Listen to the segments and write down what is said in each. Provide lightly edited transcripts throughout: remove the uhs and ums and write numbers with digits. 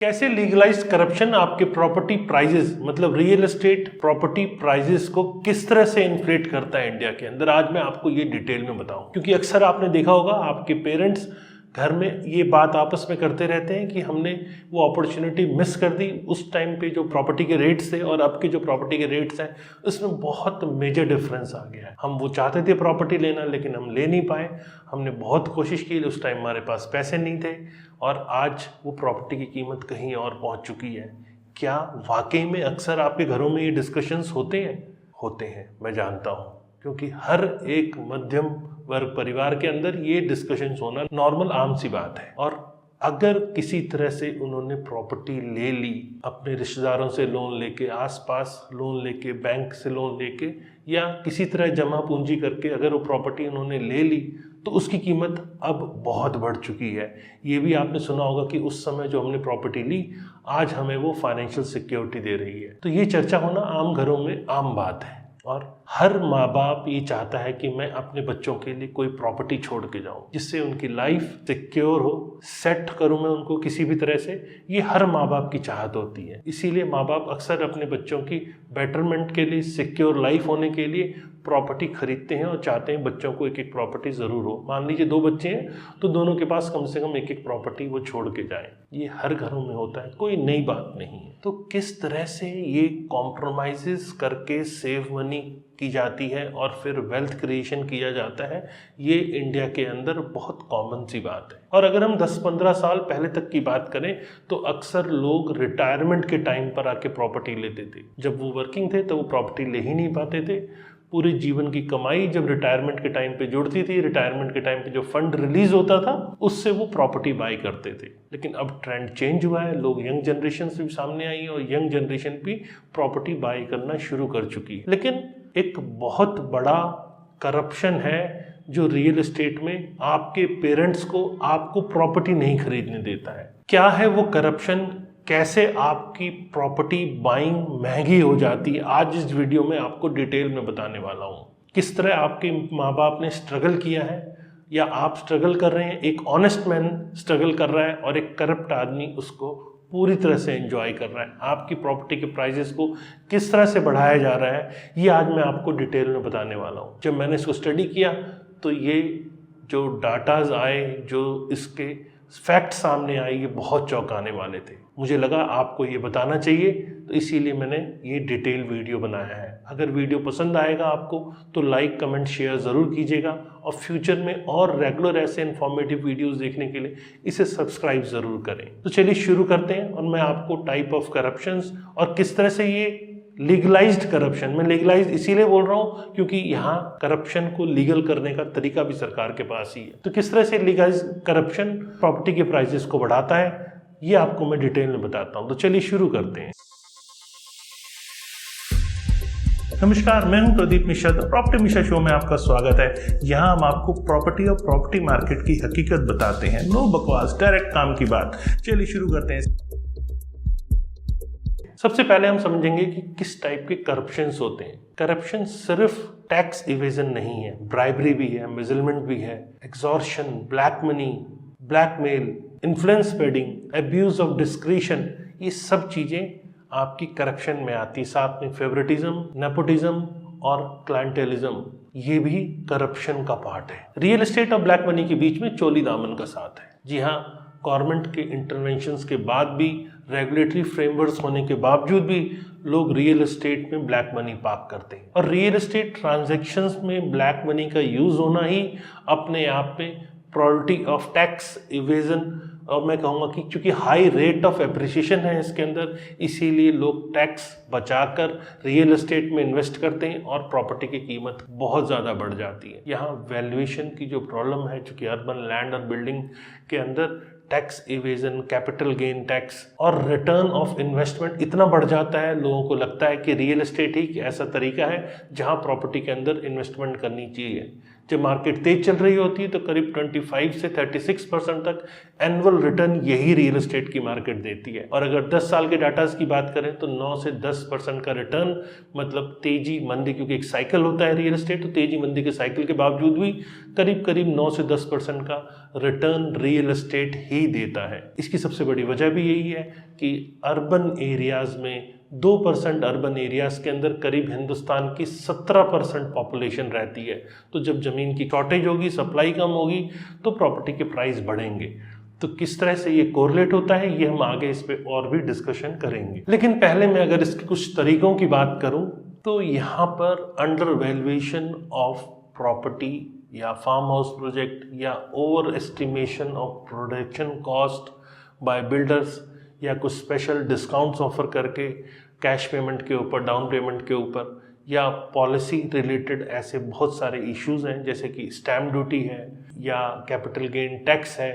कैसे legalise corruption आपके property prices मतलब रियल एस्टेट प्रॉपर्टी प्राइजेस को किस तरह से इन्फ्लेट करता है इंडिया के अंदर, आज मैं आपको ये डिटेल में बताऊं। क्योंकि अक्सर आपने देखा होगा आपके पेरेंट्स घर में ये बात आपस में करते रहते हैं कि हमने वो अपॉर्चुनिटी मिस कर दी। उस टाइम पे जो प्रॉपर्टी के रेट्स थे और अब के जो प्रॉपर्टी के रेट्स हैं उसमें बहुत मेजर डिफरेंस आ गया है। हम वो चाहते थे प्रॉपर्टी लेना लेकिन हम ले नहीं पाए। हमने बहुत कोशिश की, उस टाइम हमारे पास पैसे नहीं थे और आज वो प्रॉपर्टी की कीमत कहीं और पहुंच चुकी है। क्या वाकई में अक्सर आपके घरों में ये डिस्कशंस होते हैं? होते हैं, मैं जानता हूँ, क्योंकि हर एक मध्यम वर्ग परिवार के अंदर ये डिस्कशंस होना नॉर्मल आम सी बात है। और अगर किसी तरह से उन्होंने प्रॉपर्टी ले ली, अपने रिश्तेदारों से लोन लेके, आसपास लोन लेके, बैंक से लोन लेके या किसी तरह जमा पूंजी करके अगर वो प्रॉपर्टी उन्होंने ले ली तो उसकी कीमत अब बहुत बढ़ चुकी है। ये भी आपने सुना होगा कि उस समय जो हमने प्रॉपर्टी ली आज हमें वो फाइनेंशियल सिक्योरिटी दे रही है। तो ये चर्चा होना आम घरों में आम बात है और हर माँ बाप ये चाहता है कि मैं अपने बच्चों के लिए कोई प्रॉपर्टी छोड़ के जाऊं जिससे उनकी लाइफ सिक्योर हो, सेट करूं मैं उनको किसी भी तरह से। ये हर माँ बाप की चाहत होती है। इसीलिए माँ बाप अक्सर अपने बच्चों की बेटरमेंट के लिए, सिक्योर लाइफ होने के लिए प्रॉपर्टी खरीदते हैं और चाहते हैं बच्चों को एक एक प्रॉपर्टी ज़रूर हो। मान लीजिए 2 बच्चे हैं तो दोनों के पास कम से कम एक एक प्रॉपर्टी वो छोड़ के जाएं। ये हर घरों में होता है, कोई नई बात नहीं है। तो किस तरह से ये कॉम्प्रोमाइज़ेस करके सेव मनी की जाती है और फिर वेल्थ क्रिएशन किया जाता है, ये इंडिया के अंदर बहुत कॉमन सी बात है। और अगर हम 10-15 साल पहले तक की बात करें तो अक्सर लोग रिटायरमेंट के टाइम पर आके प्रॉपर्टी लेते थे। जब वो वर्किंग थे तो वो प्रॉपर्टी ले ही नहीं पाते थे। पूरे जीवन की कमाई जब रिटायरमेंट के टाइम पे जुड़ती थी, रिटायरमेंट के टाइम पे जो फंड रिलीज होता था उससे वो प्रॉपर्टी बाई करते थे। लेकिन अब ट्रेंड चेंज हुआ है, लोग यंग जनरेशन से भी सामने आई है और यंग जनरेशन भी प्रॉपर्टी बाई करना शुरू कर चुकी है। लेकिन एक बहुत बड़ा करप्शन है जो रियल एस्टेट में आपके पेरेंट्स को आपको प्रॉपर्टी नहीं खरीदने देता है। क्या है वो करप्शन? कैसे आपकी प्रॉपर्टी बाइंग महंगी हो जाती है, आज इस वीडियो में आपको डिटेल में बताने वाला हूँ। किस तरह आपके माँ बाप ने स्ट्रगल किया है या आप स्ट्रगल कर रहे हैं, एक ऑनेस्ट मैन स्ट्रगल कर रहा है और एक करप्ट आदमी उसको पूरी तरह से एंजॉय कर रहा है। आपकी प्रॉपर्टी के प्राइजेस को किस तरह से बढ़ाया जा रहा है, ये आज मैं आपको डिटेल में बताने वाला हूँ। जब मैंने इसको स्टडी किया तो ये जो डाटाज आए, जो इसके फैक्ट सामने आए, ये बहुत चौंकाने वाले थे। मुझे लगा आपको ये बताना चाहिए, तो इसीलिए मैंने ये डिटेल वीडियो बनाया है। अगर वीडियो पसंद आएगा आपको तो लाइक, कमेंट, शेयर ज़रूर कीजिएगा और फ्यूचर में और रेगुलर ऐसे इन्फॉर्मेटिव वीडियोस देखने के लिए इसे सब्सक्राइब ज़रूर करें। तो चलिए शुरू करते हैं और मैं आपको टाइप ऑफ करप्शंस और किस तरह से ये लीगलाइज्ड करप्शन, मैं लीगलाइज्ड इसीलिए बोल रहा हूँ क्योंकि यहाँ करप्शन को लीगल करने का तरीका भी सरकार के पास ही है। तो किस तरह से लीगलाइज्ड करप्शन प्रॉपर्टी के प्राइसेस को बढ़ाता है ये आपको मैं डिटेल में बताता हूँ। तो चलिए शुरू करते हैं। नमस्कार, मैं हूं प्रदीप मिश्रा। प्रॉपर्टी मिश्रा शो में आपका स्वागत है। यहाँ हम आपको प्रॉपर्टी और प्रॉपर्टी मार्केट की हकीकत बताते हैं। नो बकवास, डायरेक्ट काम की बात। चलिए शुरू करते हैं। सबसे पहले हम समझेंगे कि किस टाइप के करप्शंस होते हैं। करप्शन सिर्फ टैक्स इवेजन नहीं है, ब्राइबरी भी है, एम्बेजलमेंट भी है, एक्सॉर्शन, black money, blackmail, influence पेडिंग, abuse of discretion, ये सब चीजें आपकी करप्शन में आती। साथ में फेवरेटिज्म, नेपोटिज्म और क्लाइंटेलिज्म, ये भी करप्शन का पार्ट है। रियल एस्टेट और ब्लैक मनी के बीच में चोली दामन का साथ है। जी हाँ, गवर्नमेंट के इंटरवेंशंस के बाद भी, रेगुलेटरी फ्रेमवर्क्स होने के बावजूद भी लोग रियल एस्टेट में ब्लैक मनी पार्क करते हैं। और रियल एस्टेट ट्रांजैक्शंस में ब्लैक मनी का यूज होना ही अपने आप में प्रोबेबिलिटी ऑफ टैक्स इवेजन, और मैं कहूँगा कि क्योंकि हाई रेट ऑफ एप्रिसिएशन है इसके अंदर, इसीलिए लोग टैक्स बचाकर रियल एस्टेट में इन्वेस्ट करते हैं और प्रॉपर्टी की कीमत बहुत ज़्यादा बढ़ जाती है। यहाँ वैल्यूएशन की जो प्रॉब्लम है, चूँकि अर्बन लैंड और बिल्डिंग के अंदर tax evasion, capital gain tax और रिटर्न ऑफ इन्वेस्टमेंट इतना बढ़ जाता है, लोगों को लगता है कि रियल एस्टेट ही ऐसा तरीका है जहां प्रॉपर्टी के अंदर इन्वेस्टमेंट करनी चाहिए। जब मार्केट तेज चल रही होती है तो करीब 25 से 36% तक एनुअल रिटर्न यही रियल एस्टेट की मार्केट देती है। और अगर 10 साल के डाटाज की बात करें तो 9 से 10% का रिटर्न, मतलब तेजी मंदी, क्योंकि एक साइकिल होता है रियल एस्टेट, तो तेजी मंदी के साइकिल के बावजूद भी करीब करीब 9 से 10% का रिटर्न रियल एस्टेट ही देता है। इसकी सबसे बड़ी वजह भी यही है कि अर्बन एरियाज में 2% अर्बन एरियाज के अंदर करीब हिंदुस्तान की 17% पॉपुलेशन रहती है। तो जब ज़मीन की शॉर्टेज होगी, सप्लाई कम होगी, तो प्रॉपर्टी के प्राइस बढ़ेंगे। तो किस तरह से ये कोरिलेट होता है, ये हम आगे इस पे और भी डिस्कशन करेंगे। लेकिन पहले मैं अगर इसके कुछ तरीकों की बात करूं तो यहाँ पर अंडर वैल्यूएशन ऑफ प्रॉपर्टी या फार्म हाउस प्रोजेक्ट या over estimation of production cost by builders या कुछ स्पेशल डिस्काउंट्स ऑफर करके कैश पेमेंट के ऊपर, डाउन पेमेंट के ऊपर, या पॉलिसी रिलेटेड ऐसे बहुत सारे इश्यूज हैं जैसे कि स्टैम्प ड्यूटी है या कैपिटल गेन टैक्स है।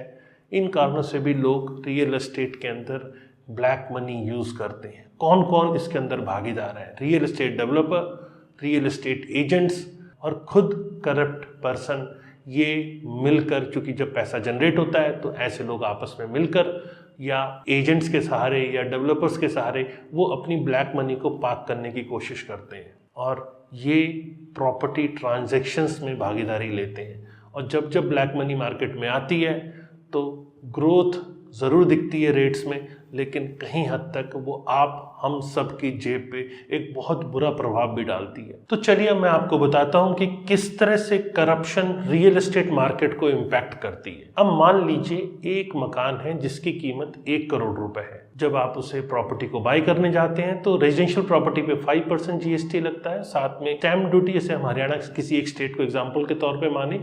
इन कारणों से भी लोग रियल एस्टेट के अंदर ब्लैक मनी यूज़ करते हैं। कौन कौन इसके अंदर भागीदार है? Real estate developer, real estate agents और खुद करप्ट पर्सन। ये मिलकर, चूँकि जब पैसा जनरेट होता है तो ऐसे लोग आपस में मिलकर या एजेंट्स के सहारे या डेवलपर्स के सहारे वो अपनी ब्लैक मनी को पार्क करने की कोशिश करते हैं और ये प्रॉपर्टी ट्रांजैक्शंस में भागीदारी लेते हैं। और जब जब ब्लैक मनी मार्केट में आती है तो ग्रोथ ज़रूर दिखती है रेट्स में, लेकिन कहीं हद तक वो आप हम सब की जेब पे एक बहुत बुरा प्रभाव भी डालती है। तो चलिए मैं आपको बताता हूँ कि किस तरह से करप्शन रियल एस्टेट मार्केट को इम्पैक्ट करती है। अब मान लीजिए एक मकान है जिसकी कीमत 1 करोड़ रुपए है। जब आप उसे प्रॉपर्टी को बाय करने जाते हैं तो रेजिडेंशियल प्रॉपर्टी पे 5% GST लगता है, साथ में स्टैम्प ड्यूटी, जैसे हम हरियाणा किसी एक स्टेट को एग्जाम्पल के तौर पर माने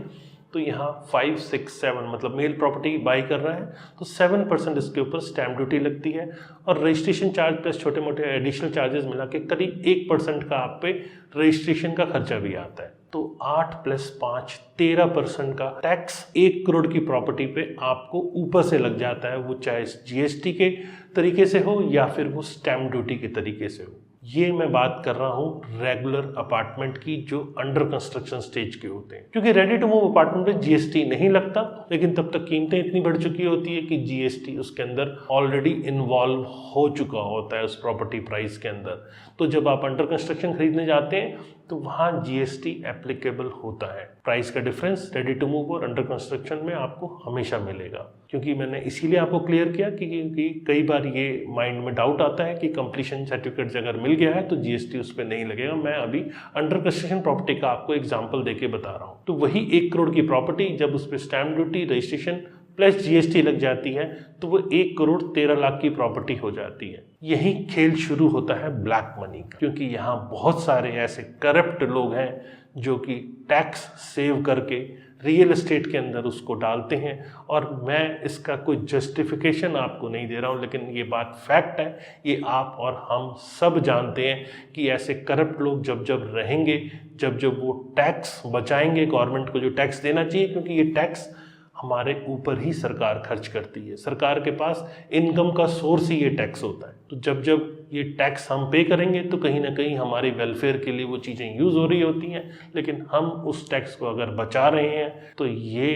तो यहाँ 5, 6, 7 मतलब मेल प्रॉपर्टी बाई कर रहा है तो 7% इसके ऊपर स्टैम्प ड्यूटी लगती है। और रजिस्ट्रेशन चार्ज प्लस छोटे मोटे एडिशनल चार्जेस मिला के करीब 1% का आप पे रजिस्ट्रेशन का खर्चा भी आता है। तो 8 + 5 13% का टैक्स 1 करोड़ की प्रॉपर्टी पे आपको ऊपर से लग जाता है, वो चाहे GST के तरीके से हो या फिर वो स्टैम्प ड्यूटी के तरीके से हो। ये मैं बात कर रहा हूँ रेगुलर अपार्टमेंट की जो अंडर कंस्ट्रक्शन स्टेज के होते हैं, क्योंकि रेडी टू मूव अपार्टमेंट पे GST नहीं लगता, लेकिन तब तक कीमतें इतनी बढ़ चुकी होती है कि GST उसके अंदर ऑलरेडी इन्वॉल्व हो चुका होता है उस प्रॉपर्टी प्राइस के अंदर। तो जब आप अंडर कंस्ट्रक्शन खरीदने जाते हैं तो वहाँ GST एप्लीकेबल होता है। प्राइस का डिफरेंस रेडी टू मूव और अंडर कंस्ट्रक्शन में आपको हमेशा मिलेगा, क्योंकि मैंने इसीलिए आपको क्लियर किया कि कई बार ये माइंड में डाउट आता है कि कंप्लीशन सर्टिफिकेट अगर मिल गया है तो GST उस पर नहीं लगेगा। मैं अभी अंडर कंस्ट्रक्शन प्रॉपर्टी का आपको एग्जाम्पल देके बता रहा हूँ। तो वही 1 करोड़ की प्रॉपर्टी जब उस पर stamp duty, registration plus GST लग जाती है तो वो 1 करोड़ 13 लाख की प्रॉपर्टी हो जाती है। यही खेल शुरू होता है ब्लैक मनी का, क्योंकि यहाँ बहुत सारे ऐसे करप्ट लोग हैं जो कि टैक्स सेव करके रियल एस्टेट के अंदर उसको डालते हैं। और मैं इसका कोई जस्टिफिकेशन आपको नहीं दे रहा हूँ, लेकिन ये बात फैक्ट है, ये आप और हम सब जानते हैं कि ऐसे करप्ट लोग जब जब रहेंगे, जब जब वो टैक्स बचाएंगे गवर्नमेंट को जो टैक्स देना चाहिए, क्योंकि ये टैक्स हमारे ऊपर ही सरकार खर्च करती है, सरकार के पास इनकम का सोर्स ही ये टैक्स होता है। तो जब जब ये टैक्स हम पे करेंगे तो कहीं ना कहीं हमारे वेलफेयर के लिए वो चीज़ें यूज़ हो रही होती हैं, लेकिन हम उस टैक्स को अगर बचा रहे हैं तो ये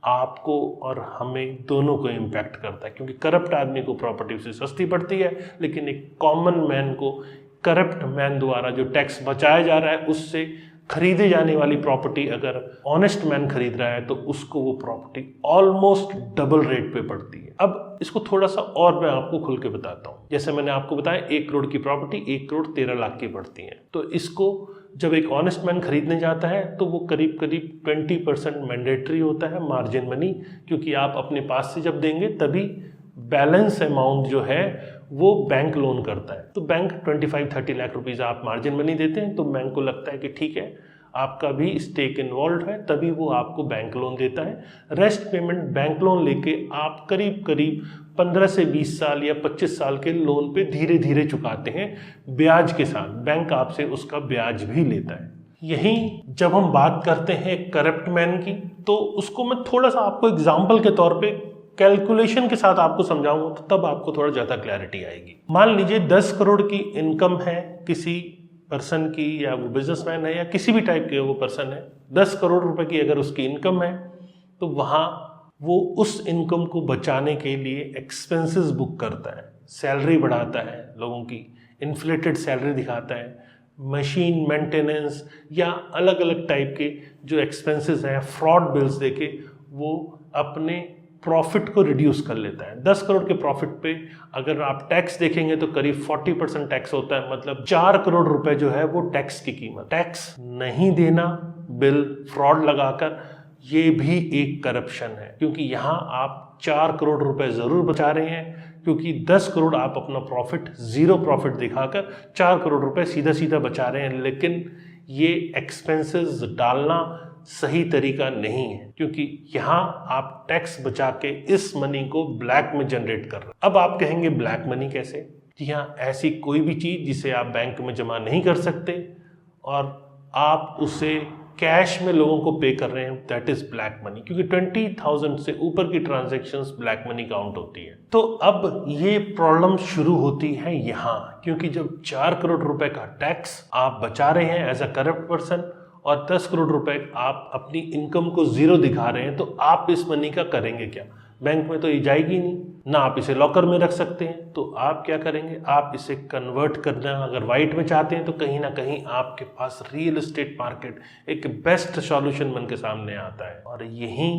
आपको और हमें दोनों को इम्पैक्ट करता है, क्योंकि करप्ट आदमी को प्रॉपर्टी उससे सस्ती पड़ती है, लेकिन एक कॉमन मैन को करप्ट मैन द्वारा जो टैक्स बचाया जा रहा है उससे खरीदे जाने वाली प्रॉपर्टी अगर ऑनेस्ट मैन खरीद रहा है तो उसको वो प्रॉपर्टी ऑलमोस्ट डबल रेट पे पड़ती है। अब इसको थोड़ा सा और मैं आपको खुल के बताता हूँ। जैसे मैंने आपको बताया 1 करोड़ की प्रॉपर्टी 1 करोड़ 13 लाख की पड़ती है, तो इसको जब एक ऑनेस्ट मैन खरीदने जाता है तो वो करीब करीब 20% मैंडेटरी होता है मार्जिन मनी, क्योंकि आप अपने पास से जब देंगे तभी बैलेंस अमाउंट जो है वो बैंक लोन करता है। तो बैंक 25-30 लाख रुपीज़ आप मार्जिन मनी देते हैं तो बैंक को लगता है कि ठीक है आपका भी स्टेक इन्वॉल्व है, तभी वो आपको बैंक लोन देता है। रेस्ट पेमेंट बैंक लोन लेके आप करीब करीब 15 से 20 साल या 25 साल के लोन पे धीरे धीरे चुकाते हैं ब्याज के साथ। बैंक आपसे उसका ब्याज भी लेता है। यहीं जब हम बात करते हैं करप्ट मैन की, तो उसको मैं थोड़ा सा आपको एग्जाम्पल के तौर पे कैलकुलेशन के साथ आपको समझाऊंगा, तो तब आपको थोड़ा ज़्यादा क्लैरिटी आएगी। मान लीजिए 10 करोड़ की इनकम है किसी पर्सन की, या वो बिजनेसमैन है या किसी भी टाइप के वो पर्सन है, 10 करोड़ रुपए की अगर उसकी इनकम है, तो वहाँ वो उस इनकम को बचाने के लिए एक्सपेंसेस बुक करता है, सैलरी बढ़ाता है लोगों की, इन्फ्लेटेड सैलरी दिखाता है, मशीन मेंटेनेंस या अलग अलग टाइप के जो एक्सपेंसेस हैं, फ्रॉड बिल्स देके वो अपने प्रॉफिट को रिड्यूस कर लेता है। 10 करोड़ के प्रॉफिट पे अगर आप टैक्स देखेंगे तो करीब 40% टैक्स होता है, मतलब 4 करोड़ रुपए जो है वो टैक्स की कीमत। टैक्स नहीं देना, बिल फ्रॉड लगाकर, ये भी एक करप्शन है, क्योंकि यहाँ आप 4 करोड़ रुपए जरूर बचा रहे हैं, क्योंकि 10 करोड़ आप अपना प्रॉफिट, जीरो प्रॉफिट दिखाकर 4 करोड़ रुपए सीधा सीधा बचा रहे हैं। लेकिन ये एक्सपेंसेस डालना सही तरीका नहीं है, क्योंकि यहाँ आप टैक्स बचा के इस मनी को ब्लैक में जनरेट कर रहे हैं। अब आप कहेंगे ब्लैक मनी कैसे? जी हाँ, ऐसी कोई भी चीज जिसे आप बैंक में जमा नहीं कर सकते और आप उसे कैश में लोगों को पे कर रहे हैं, दैट इज ब्लैक मनी, क्योंकि 20,000 से ऊपर की ट्रांजैक्शंस ब्लैक मनी काउंट होती है। तो अब ये प्रॉब्लम शुरू होती है यहाँ, क्योंकि जब 4 करोड़ रुपए का टैक्स आप बचा रहे हैं एज अ करप्ट पर्सन और 10 करोड़ रुपए आप अपनी इनकम को जीरो दिखा रहे हैं, तो आप इस मनी का करेंगे क्या? बैंक में तो ये जाएगी नहीं, ना आप इसे लॉकर में रख सकते हैं, तो आप क्या करेंगे? आप इसे कन्वर्ट करना अगर वाइट में चाहते हैं तो कहीं ना कहीं आपके पास रियल एस्टेट मार्केट एक बेस्ट सॉल्यूशन बन के सामने आता है। और यही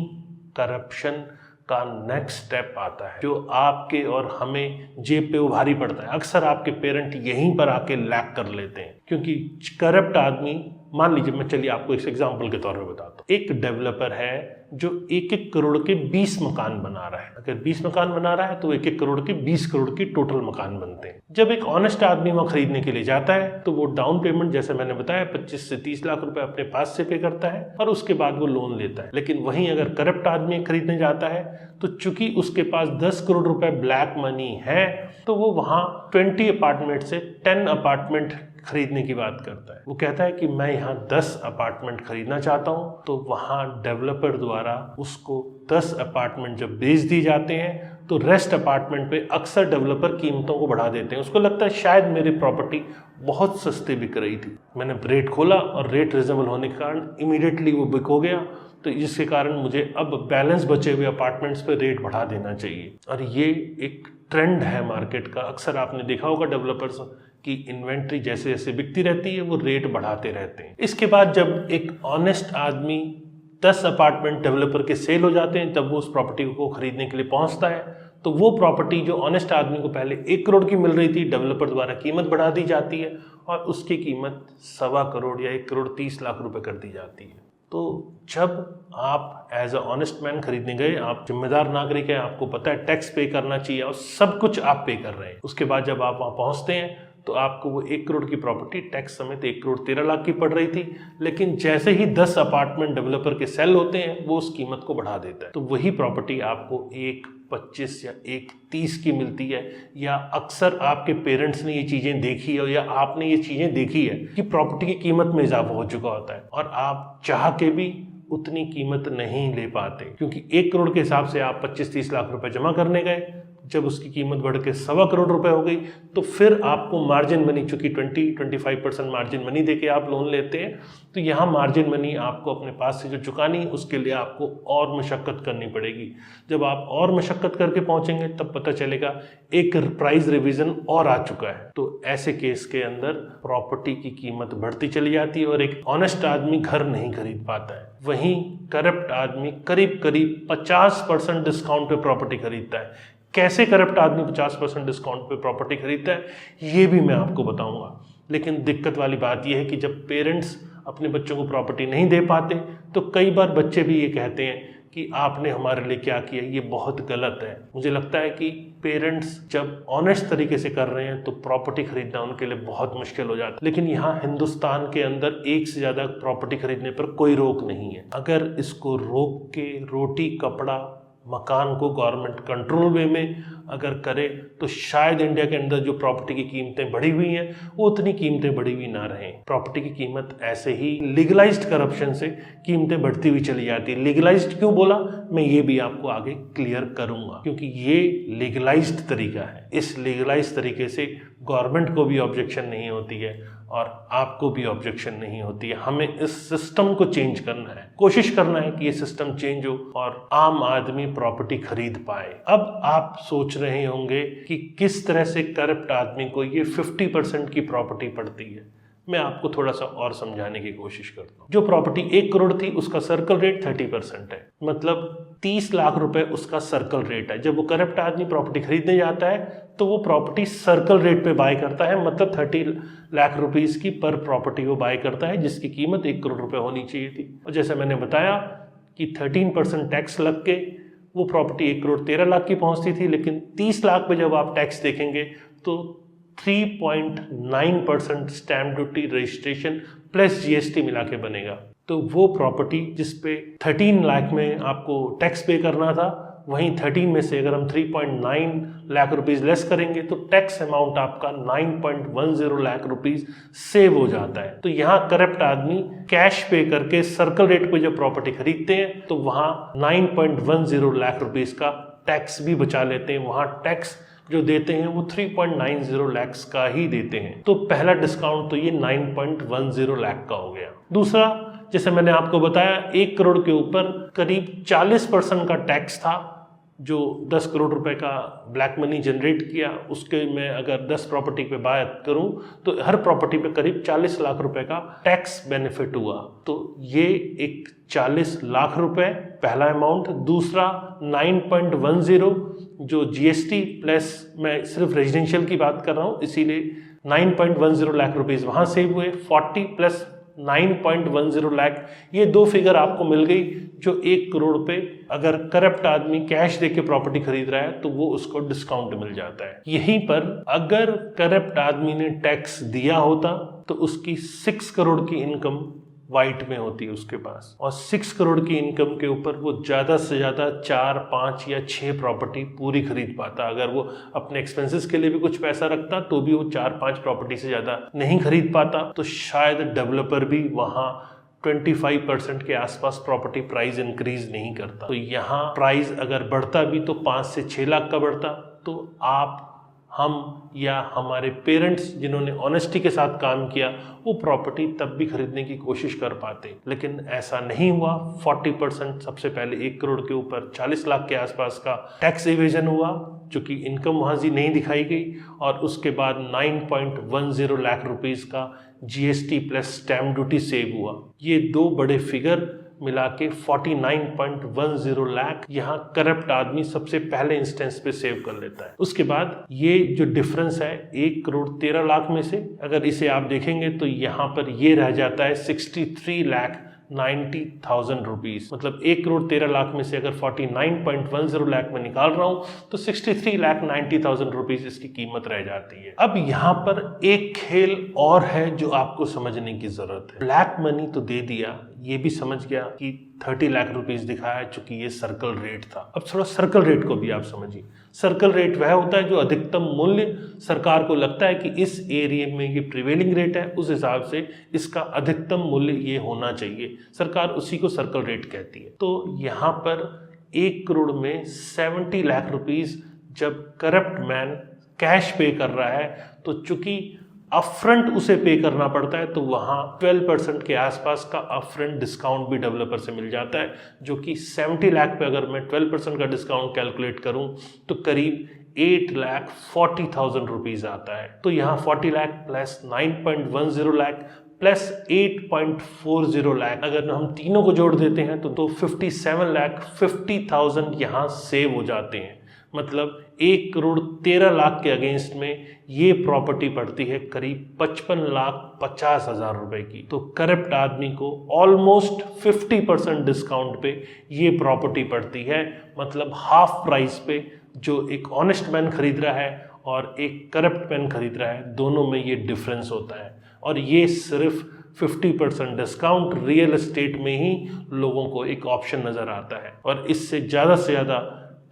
करप्शन का नेक्स्ट स्टेप आता है, जो आपके और हमें जेब पे उभारी पड़ता है। अक्सर आपके पेरेंट यहीं पर आके लैक कर लेते हैं, क्योंकि करप्ट आदमी, मान लीजिए, मैं चलिए आपको इस एग्जांपल के तौर पे बताता हूँ। एक डेवलपर है जो 1-1 करोड़ के 20 मकान बना रहा है। अगर 20 मकान बना रहा है तो 1-1 करोड़ के 20 करोड़ की टोटल मकान बनते हैं। जब एक ऑनेस्ट आदमी वहां खरीदने के लिए जाता है तो वो डाउन पेमेंट, जैसे मैंने बताया, 25 से 30 लाख रुपए अपने पास से पे करता है और उसके बाद वो लोन लेता है। लेकिन वहीं अगर करप्ट आदमी खरीदने जाता है तो चूंकि उसके पास 10 करोड़ रुपए ब्लैक मनी है, तो वो वहां 20 अपार्टमेंट से 10 अपार्टमेंट खरीदने की बात करता है। वो कहता है कि मैं यहाँ 10 अपार्टमेंट खरीदना चाहता हूँ, तो वहाँ डेवलपर द्वारा उसको 10 अपार्टमेंट जब बेच दी जाते हैं तो रेस्ट अपार्टमेंट पे अक्सर डेवलपर कीमतों को बढ़ा देते हैं। उसको लगता है शायद मेरी प्रॉपर्टी बहुत सस्ते बिक रही थी, मैंने रेट खोला और रेट रिजनेबल होने के कारण इमीडिएटली वो बिक हो गया, तो जिसके कारण मुझे अब बैलेंस बचे हुए अपार्टमेंट्स पे रेट बढ़ा देना चाहिए। और ये एक ट्रेंड है मार्केट का। अक्सर आपने देखा होगा डेवलपर्स की इन्वेंट्री जैसे जैसे बिकती रहती है वो रेट बढ़ाते रहते हैं। इसके बाद जब एक ऑनेस्ट आदमी 10 अपार्टमेंट डेवलपर के सेल हो जाते हैं, तब वो उस प्रॉपर्टी को खरीदने के लिए पहुंचता है, तो वो प्रॉपर्टी जो ऑनेस्ट आदमी को पहले 1 करोड़ की मिल रही थी, डेवलपर द्वारा कीमत बढ़ा दी जाती है और उसकी कीमत 1.25 करोड़ या 1 करोड़ 30 लाख रुपए कर दी जाती है। तो जब आप एज अ ऑनेस्ट मैन खरीदने गए, आप जिम्मेदार नागरिक हैं, आपको पता है टैक्स पे करना चाहिए और सब कुछ आप पे कर रहे हैं। उसके बाद जब आप वहाँ पहुँचते हैं तो आपको वो 1 करोड़ की प्रॉपर्टी टैक्स समेत 1 करोड़ 13 लाख की पड़ रही थी, लेकिन जैसे ही 10 अपार्टमेंट डेवलपर के सेल होते हैं वो उस कीमत को बढ़ा देता है, तो वही प्रॉपर्टी आपको 1.25 या 1.30 की मिलती है। या अक्सर आपके पेरेंट्स ने ये चीज़ें देखी है या आपने ये चीज़ें देखी है कि प्रॉपर्टी की कीमत में इजाफा हो चुका होता है और आप चाह के भी उतनी कीमत नहीं ले पाते, क्योंकि 1 करोड़ के हिसाब से आप 25-30 लाख रुपए जमा करने गए, जब उसकी कीमत बढ़ के 1.25 करोड़ रुपए हो गई तो फिर आपको मार्जिन मनी, चूंकि 20-25% मार्जिन मनी देके आप लोन लेते हैं, तो यहाँ मार्जिन मनी आपको अपने पास से जो चुकानी है उसके लिए आपको और मशक्कत करनी पड़ेगी। जब आप और मशक्कत करके पहुंचेंगे तब पता चलेगा एक प्राइस रिवीजन और आ चुका है। तो ऐसे केस के अंदर प्रॉपर्टी की कीमत बढ़ती चली जाती है और एक ऑनेस्ट आदमी घर नहीं खरीद पाता है। वहीं करप्ट आदमी करीब करीब 50% डिस्काउंट पे प्रॉपर्टी खरीदता है। कैसे करप्ट आदमी 50% डिस्काउंट पे प्रॉपर्टी खरीदता है ये भी मैं आपको बताऊंगा। लेकिन दिक्कत वाली बात यह है कि जब पेरेंट्स अपने बच्चों को प्रॉपर्टी नहीं दे पाते तो कई बार बच्चे भी ये कहते हैं कि आपने हमारे लिए क्या किया, ये बहुत गलत है। मुझे लगता है कि पेरेंट्स जब ऑनेस्ट तरीके से कर रहे हैं तो प्रॉपर्टी खरीदना उनके लिए बहुत मुश्किल हो जाता है। लेकिन यहाँ हिंदुस्तान के अंदर एक से ज़्यादा प्रॉपर्टी खरीदने पर कोई रोक नहीं है। अगर इसको रोक के रोटी कपड़ा मकान को गवर्नमेंट कंट्रोल वे में अगर करे तो शायद इंडिया के अंदर जो प्रॉपर्टी की कीमतें बढ़ी हुई हैं वो उतनी कीमतें बढ़ी हुई ना रहें। प्रॉपर्टी की कीमत ऐसे ही लीगलाइज्ड करप्शन से कीमतें बढ़ती हुई चली जाती है। लीगलाइज्ड क्यों बोला, मैं ये भी आपको आगे क्लियर करूंगा, क्योंकि ये लीगलाइज्ड तरीका है। इस लीगलाइज तरीके से गवर्नमेंट को भी ऑब्जेक्शन नहीं होती है और आपको भी ऑब्जेक्शन नहीं होती है। हमें इस सिस्टम को चेंज करना है, कोशिश करना है कि ये सिस्टम चेंज हो और आम आदमी प्रॉपर्टी खरीद पाए। अब आप सोच रहे होंगे कि किस तरह से करप्ट आदमी को ये 50% की प्रॉपर्टी पड़ती है। मैं आपको थोड़ा सा और समझाने की कोशिश करता हूँ। जो प्रॉपर्टी 1 करोड़ थी उसका सर्कल रेट 30% है, मतलब 30 लाख रुपए उसका सर्कल रेट है। जब वो करप्ट आदमी प्रॉपर्टी खरीदने जाता है तो वो प्रॉपर्टी सर्कल रेट पे बाय करता है, मतलब 30 लाख रुपीस की पर प्रॉपर्टी वो बाय करता है, जिसकी कीमत 1 करोड़ रुपए होनी चाहिए थी। और जैसे मैंने बताया कि 13% टैक्स लग के वो प्रॉपर्टी 1 करोड़ 13 लाख की पहुंचती थी, लेकिन 30 लाख पे जब आप टैक्स देखेंगे तो 3.9% stamp duty, registration plus GST मिला के बनेगा। तो वो प्रॉपर्टी जिस पे 13 लाख में आपको टैक्स पे करना था, वहीं 13 में से अगर हम 3.9 लाख रुपीस लेस करेंगे तो टैक्स अमाउंट आपका 9.10 लाख रुपीस सेव हो जाता है। तो यहाँ करप्ट आदमी कैश पे करके सर्कल रेट पे जब प्रॉपर्टी खरीदते हैं तो वहाँ 9.10 लाख रुपीस का टैक्स भी बचा लेते हैं। वहाँ टैक्स जो देते हैं वो 3.90 लाख का ही देते हैं। तो पहला डिस्काउंट तो ये 9.10 लाख का हो गया। दूसरा, जैसे मैंने आपको बताया 1 करोड़ के ऊपर करीब 40% का टैक्स था जो 10 करोड़ रुपए का ब्लैक मनी जनरेट किया। उसके मैं अगर 10 प्रॉपर्टी पे बात करूं तो हर प्रॉपर्टी पे करीब 40 लाख रुपए का टैक्स बेनिफिट हुआ। तो ये एक 40 लाख रुपए पहला अमाउंट। दूसरा 9.10 जो जीएसटी प्लस, मैं सिर्फ रेजिडेंशियल की बात कर रहा हूँ इसीलिए 9.10 लाख रुपीस वहाँ सेव हुए। 40 प्लस 9.10 लाख, ये दो फिगर आपको मिल गई जो 1 करोड़ पे अगर करप्ट आदमी कैश देके प्रॉपर्टी खरीद रहा है तो वो उसको डिस्काउंट मिल जाता है। यहीं पर अगर करप्ट आदमी ने टैक्स दिया होता तो उसकी 6 करोड़ की इनकम वाइट में होती है उसके पास, और 6 करोड़ की इनकम के ऊपर वो ज़्यादा से ज़्यादा 4, 5 या 6 प्रॉपर्टी पूरी खरीद पाता। अगर वो अपने एक्सपेंसेस के लिए भी कुछ पैसा रखता तो भी वो 4-5 प्रॉपर्टी से ज़्यादा नहीं खरीद पाता। तो शायद डेवलपर भी वहाँ 25% के आसपास प्रॉपर्टी प्राइस इंक्रीज नहीं करता। तो यहाँ प्राइस अगर बढ़ता भी तो 5 से 6 लाख का बढ़ता, तो आप, हम या हमारे पेरेंट्स जिन्होंने ऑनेस्टी के साथ काम किया वो प्रॉपर्टी तब भी खरीदने की कोशिश कर पाते। लेकिन ऐसा नहीं हुआ। 40% सबसे पहले 1 करोड़ के ऊपर 40 लाख के आसपास का टैक्स इवेजन हुआ, चूंकि इनकम वहाँ से नहीं दिखाई गई, और उसके बाद 9.10 लाख रुपीस का GST plus stamp duty save हुआ। ये दो बड़े फिगर मिला के 49.10 लाख यहाँ करप्ट आदमी सबसे पहले इंस्टेंस पे सेव कर लेता है। उसके बाद ये जो डिफरेंस है 1 करोड़ 13 लाख में से अगर इसे आप देखेंगे तो यहाँ पर ये रह जाता है 63,90,000 रुपीस। मतलब 1 करोड़ 13 लाख में से अगर 49.10 लाख में निकाल रहा हूँ तो 63,90,000 रुपीस इसकी कीमत रह जाती है। अब यहाँ पर एक खेल और है जो आपको समझने की जरूरत है। ब्लैक मनी तो दे दिया, ये भी समझ गया कि 30 लाख रुपीस दिखाया चूंकि ये सर्कल रेट था। अब थोड़ा सर्कल रेट को भी आप समझिए। सर्कल रेट वह होता है जो अधिकतम मूल्य सरकार को लगता है कि इस एरिया में ये प्रिवेलिंग रेट है, उस हिसाब से इसका अधिकतम मूल्य ये होना चाहिए, सरकार उसी को सर्कल रेट कहती है। तो यहाँ पर 1 करोड़ में 70 लाख रुपीस जब करप्ट मैन कैश पे कर रहा है तो चूंकि अपफ्रंट उसे पे करना पड़ता है तो वहाँ 12% के आसपास का अपफ्रंट डिस्काउंट भी डेवलपर से मिल जाता है, जो कि 70 लाख पे अगर मैं 12% का डिस्काउंट कैलकुलेट करूँ तो करीब 8,40,000 रुपीस आता है। तो यहाँ 40 लाख प्लस 9.10 लाख प्लस 8.40 लाख, अगर हम तीनों को जोड़ देते हैं तो 57,50,000 यहाँ सेव हो जाते हैं। मतलब 1 करोड़ 13 लाख के अगेंस्ट में ये प्रॉपर्टी पड़ती है करीब 55,50,000 रुपए की। तो करप्ट आदमी को ऑलमोस्ट 50% डिस्काउंट पे ये प्रॉपर्टी पड़ती है, मतलब हाफ प्राइस पे जो एक ऑनेस्ट मैन खरीद रहा है और एक करप्ट मैन खरीद रहा है, दोनों में ये डिफरेंस होता है। और ये सिर्फ 50% डिस्काउंट रियल एस्टेट में ही लोगों को एक ऑप्शन नज़र आता है। और इससे ज़्यादा से ज़्यादा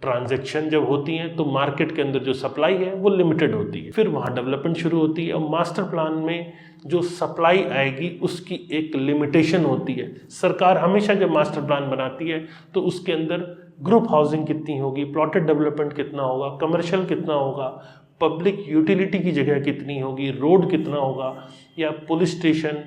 ट्रांजैक्शन जब होती हैं तो मार्केट के अंदर जो सप्लाई है वो लिमिटेड होती है, फिर वहाँ डेवलपमेंट शुरू होती है। और मास्टर प्लान में जो सप्लाई आएगी उसकी एक लिमिटेशन होती है। सरकार हमेशा जब मास्टर प्लान बनाती है तो उसके अंदर ग्रुप हाउसिंग कितनी होगी, प्लॉटेड डेवलपमेंट कितना होगा, कमर्शियल कितना होगा, पब्लिक यूटिलिटी की जगह कितनी होगी, रोड कितना होगा, या police station,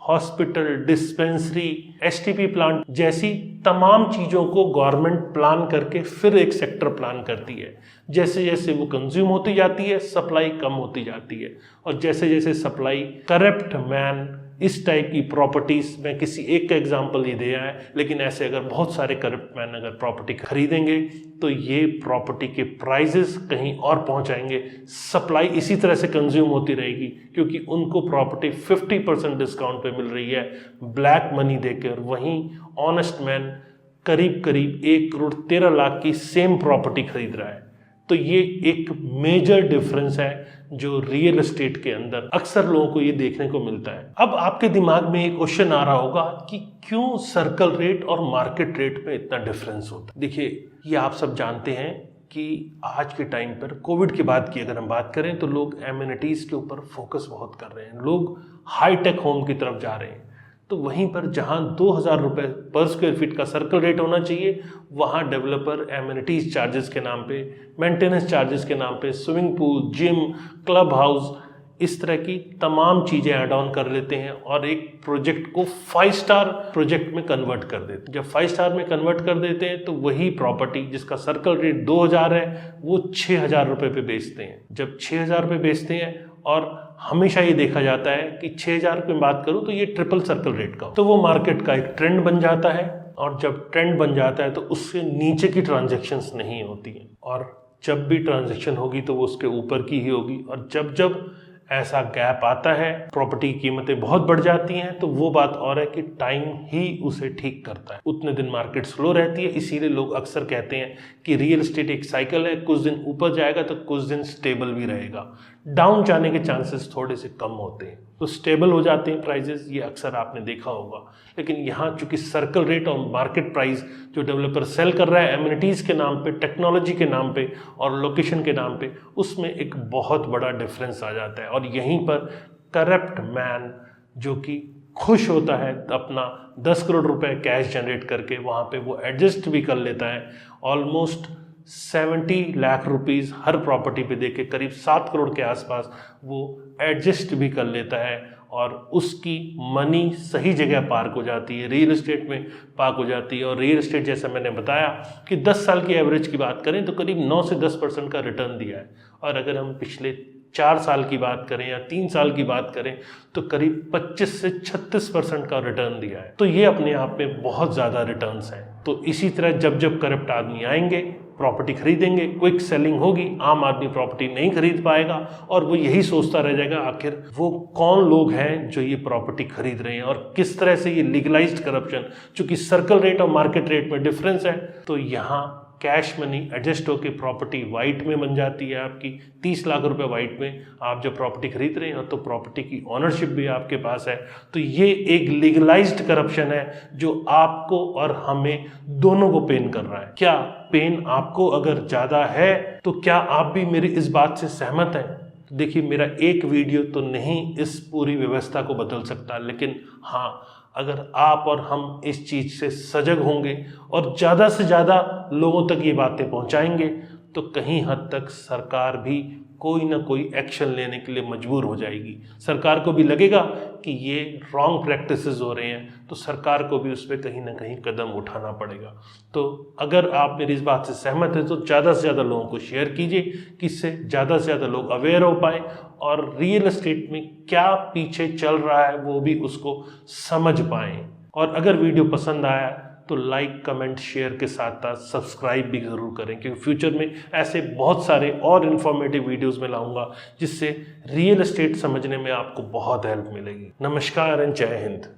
hospital, dispensary, STP plant जैसी तमाम चीज़ों को गवर्नमेंट प्लान करके फिर एक सेक्टर प्लान करती है। जैसे जैसे वो कंज्यूम होती जाती है, सप्लाई कम होती जाती है, और जैसे जैसे सप्लाई, करप्ट मैन इस टाइप की प्रॉपर्टीज, मैं किसी एक का एग्जांपल ही दिया है, लेकिन ऐसे अगर बहुत सारे करप्ट मैन अगर प्रॉपर्टी खरीदेंगे तो ये प्रॉपर्टी के प्राइजेस कहीं और पहुंचाएंगे। सप्लाई इसी तरह से कंज्यूम होती रहेगी क्योंकि उनको प्रॉपर्टी 50% डिस्काउंट पे मिल रही है ब्लैक मनी देकर। वहीं ऑनेस्ट मैन करीब करीब 1,13,00,000 की सेम प्रॉपर्टी खरीद रहा है। तो ये एक मेजर डिफरेंस है जो रियल एस्टेट के अंदर अक्सर लोगों को ये देखने को मिलता है। अब आपके दिमाग में एक क्वेश्चन आ रहा होगा कि क्यों सर्कल रेट और मार्केट रेट में इतना डिफरेंस होता है। देखिए, ये आप सब जानते हैं कि आज के टाइम पर कोविड के बाद की अगर हम बात करें तो लोग एमिनिटीज के ऊपर फोकस बहुत कर रहे हैं, लोग हाईटेक होम की तरफ जा रहे हैं। तो वहीं पर जहां 2,000 रुपये पर स्क्वायर फीट का सर्कल रेट होना चाहिए, वहां डेवलपर एमिनिटीज चार्जेस के नाम पे, मेंटेनेंस चार्जेस के नाम पे swimming pool, gym, club house, इस तरह की तमाम चीज़ें ऐड ऑन कर लेते हैं और एक प्रोजेक्ट को 5 स्टार प्रोजेक्ट में कन्वर्ट कर देते हैं। जब 5 स्टार में कन्वर्ट कर देते हैं तो वही प्रॉपर्टी जिसका सर्कल रेट 2,000 है वो 6,000 रुपये पे बेचते हैं। जब 6,000 रुपये बेचते हैं, और हमेशा ये देखा जाता है कि 6,000 की बात करूँ तो ये ट्रिपल सर्कल रेट का, तो वो मार्केट का एक ट्रेंड बन जाता है। और जब ट्रेंड बन जाता है तो उससे नीचे की ट्रांजैक्शंस नहीं होती हैं, और जब भी ट्रांजैक्शन होगी तो वो उसके ऊपर की ही होगी। और जब जब ऐसा गैप आता है, प्रॉपर्टी की कीमतें बहुत बढ़ जाती हैं, तो वो बात और है कि टाइम ही उसे ठीक करता है। उतने दिन मार्केट स्लो रहती है, इसीलिए लोग अक्सर कहते हैं कि रियल एस्टेट एक साइकिल है, कुछ दिन ऊपर जाएगा तो कुछ दिन स्टेबल भी रहेगा, डाउन जाने के चांसेस थोड़े से कम होते हैं। तो स्टेबल हो जाते हैं प्राइजेस, ये अक्सर आपने देखा होगा। लेकिन यहाँ चूंकि सर्कल रेट और मार्केट प्राइस जो डेवलपर सेल कर रहा है एमिनिटीज़ के नाम पे, टेक्नोलॉजी के नाम पे और लोकेशन के नाम पे, उसमें एक बहुत बड़ा डिफरेंस आ जाता है। और यहीं पर करप्ट मैन जो कि खुश होता है अपना 10 करोड़ रुपए कैश जनरेट करके, वहाँ पे वो एडजस्ट भी कर लेता है। ऑलमोस्ट 70 लाख रुपीज़ हर प्रॉपर्टी पे देके करीब 7 करोड़ के आसपास वो एडजस्ट भी कर लेता है, और उसकी मनी सही जगह पार्क हो जाती है, रियल एस्टेट में पार्क हो जाती है। और रियल एस्टेट जैसा मैंने बताया कि 10 साल की एवरेज की बात करें तो करीब 9 से 10% का रिटर्न दिया है। और अगर हम पिछले 4 साल की बात करें या 3 साल की बात करें तो करीब 25 से 36% का रिटर्न दिया है। तो ये अपने आप में बहुत ज़्यादा रिटर्न्स हैं। तो इसी तरह जब जब करप्ट आदमी आएंगे, प्रॉपर्टी खरीदेंगे, क्विक सेलिंग होगी, आम आदमी प्रॉपर्टी नहीं खरीद पाएगा, और वो यही सोचता रह जाएगा आखिर वो कौन लोग हैं जो ये प्रॉपर्टी खरीद रहे हैं और किस तरह से ये लीगलाइज्ड करप्शन, चूंकि सर्कल रेट और मार्केट रेट में डिफरेंस है, तो यहाँ कैश मनी एडजस्ट होकर प्रॉपर्टी वाइट में बन जाती है आपकी। 30 लाख रुपए वाइट में आप जब प्रॉपर्टी खरीद रहे हैं तो प्रॉपर्टी की ऑनरशिप भी आपके पास है। तो ये एक लीगलाइज्ड करप्शन है जो आपको और हमें दोनों को पेन कर रहा है। क्या पेन आपको अगर ज़्यादा है तो क्या आप भी मेरी इस बात से सहमत हैं? देखिए, मेरा एक वीडियो तो नहीं इस पूरी व्यवस्था को बदल सकता, लेकिन हाँ, अगर आप और हम इस चीज़ से सजग होंगे और ज़्यादा से ज़्यादा लोगों तक ये बातें पहुंचाएंगे तो कहीं हद तक सरकार भी कोई ना कोई एक्शन लेने के लिए मजबूर हो जाएगी। सरकार को भी लगेगा कि ये रॉन्ग प्रैक्टिसेस हो रहे हैं, तो सरकार को भी उस पर कहीं ना कहीं कदम उठाना पड़ेगा। तो अगर आप मेरी इस बात से सहमत हैं तो ज़्यादा से ज़्यादा लोगों को शेयर कीजिए कि इससे ज़्यादा से ज़्यादा लोग अवेयर हो पाए और रियल एस्टेट में क्या पीछे चल रहा है वो भी उसको समझ पाएँ। और अगर वीडियो पसंद आया तो लाइक, कमेंट, शेयर के साथ साथ सब्सक्राइब भी ज़रूर करें, क्योंकि फ्यूचर में ऐसे बहुत सारे और इन्फॉर्मेटिव वीडियोस में लाऊंगा जिससे रियल एस्टेट समझने में आपको बहुत हेल्प मिलेगी। नमस्कार एंड जय हिंद।